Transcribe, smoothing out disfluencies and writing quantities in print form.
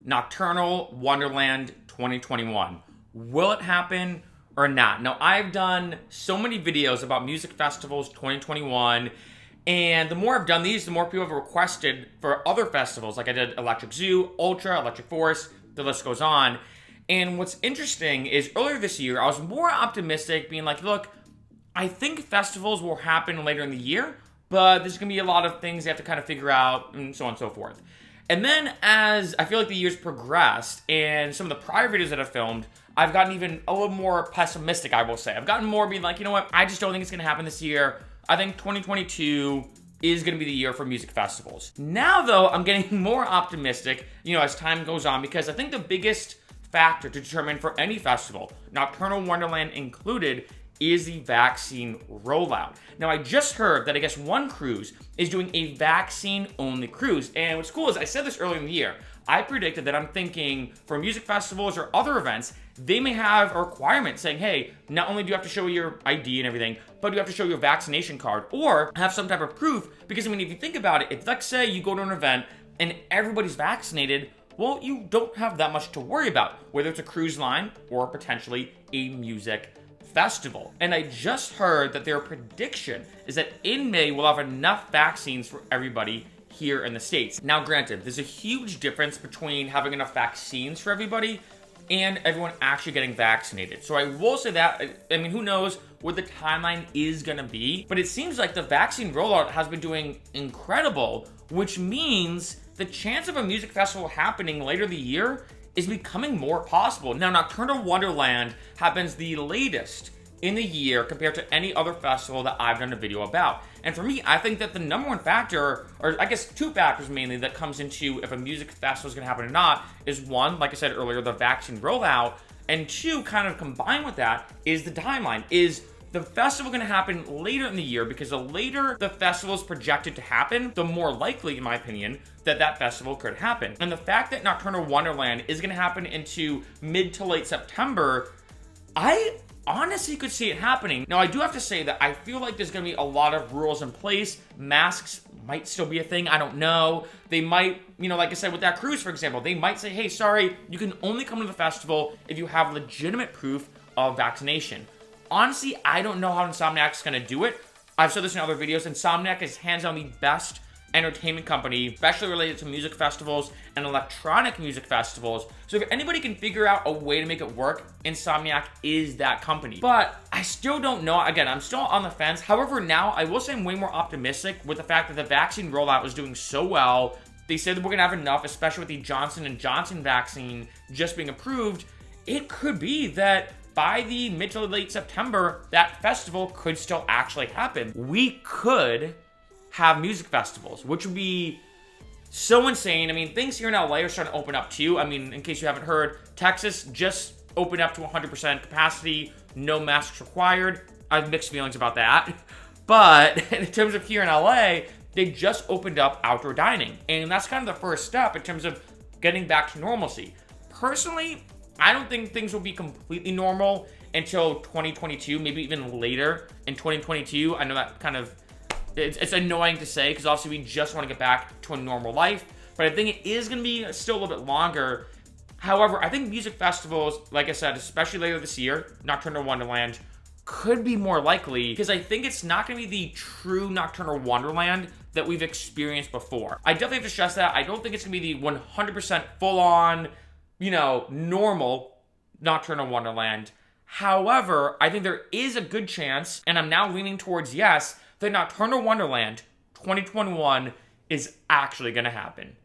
Nocturnal Wonderland 2021. Will it happen or not? Now, I've done so many videos about music festivals 2021, and the more I've done these, the more people have requested for other festivals. Like I did Electric Zoo, Ultra, Electric Forest, the list goes on. And what's interesting is earlier this year, I was more optimistic, being like, look, I think festivals will happen later in the year, but there's going to be a lot of things they have to kind of figure out, and so on and so forth. And then as I feel like the years progressed, and some of the prior videos that I've filmed, I've gotten even a little more pessimistic, I will say. I've gotten more being like, you know what, I just don't think it's going to happen this year. I think 2022 is going to be the year for music festivals. Now, though, I'm getting more optimistic, as time goes on, because I think the biggest factor to determine for any festival, Nocturnal Wonderland included, is the vaccine rollout. Now, I just heard that I guess one cruise is doing a vaccine-only cruise. And what's cool is I said this earlier in the year. I predicted that I'm thinking for music festivals or other events, they may have a requirement saying, hey, not only do you have to show your ID and everything, but you have to show your vaccination card or have some type of proof. Because, if you think about it, if let's say you go to an event and everybody's vaccinated, well, you don't have that much to worry about, whether it's a cruise line or potentially a music festival. And I just heard that their prediction is that in May we'll have enough vaccines for everybody here in the States. Now, granted, there's a huge difference between having enough vaccines for everybody and everyone actually getting vaccinated. So I will say that, who knows what the timeline is gonna be, but it seems like the vaccine rollout has been doing incredible, which means the chance of a music festival happening later the year is becoming more possible. Now, Nocturnal Wonderland happens the latest in the year compared to any other festival that I've done a video about. And for me, I think that the number one factor, or I guess two factors mainly, that comes into if a music festival is gonna happen or not, is one, like I said earlier, the vaccine rollout, and two, kind of combined with that, is the timeline. Is the festival going to happen later in the year? Because the later the festival is projected to happen, the more likely, in my opinion, that festival could happen. And the fact that Nocturnal Wonderland is going to happen into mid to late September, I honestly could see it happening. Now, I do have to say that I feel like there's going to be a lot of rules in place. Masks might still be a thing. I don't know. They might, like I said, with that cruise, for example, they might say, hey, sorry, you can only come to the festival if you have legitimate proof of vaccination. Honestly, I don't know how Insomniac's going to do it. I've said this in other videos. Insomniac is hands down the best entertainment company, especially related to music festivals and electronic music festivals. So if anybody can figure out a way to make it work, Insomniac is that company. But I still don't know. Again, I'm still on the fence. However, now I will say I'm way more optimistic with the fact that the vaccine rollout is doing so well. They said that we're going to have enough, especially with the Johnson & Johnson vaccine just being approved. It could be that by the mid to late September, that festival could still actually happen. We could have music festivals, which would be so insane. Things here in LA are starting to open up too. In case you haven't heard, Texas just opened up to 100% capacity, no masks required. I have mixed feelings about that. But in terms of here in LA, they just opened up outdoor dining. And that's kind of the first step in terms of getting back to normalcy. Personally, I don't think things will be completely normal until 2022, maybe even later in 2022. I know that kind of, it's annoying to say because obviously we just want to get back to a normal life, but I think it is going to be still a little bit longer. However, I think music festivals, like I said, especially later this year, Nocturnal Wonderland, could be more likely because I think it's not going to be the true Nocturnal Wonderland that we've experienced before. I definitely have to stress that. I don't think it's going to be the 100% full-on, normal Nocturnal Wonderland. However, I think there is a good chance, and I'm now leaning towards yes, that Nocturnal Wonderland 2021 is actually going to happen.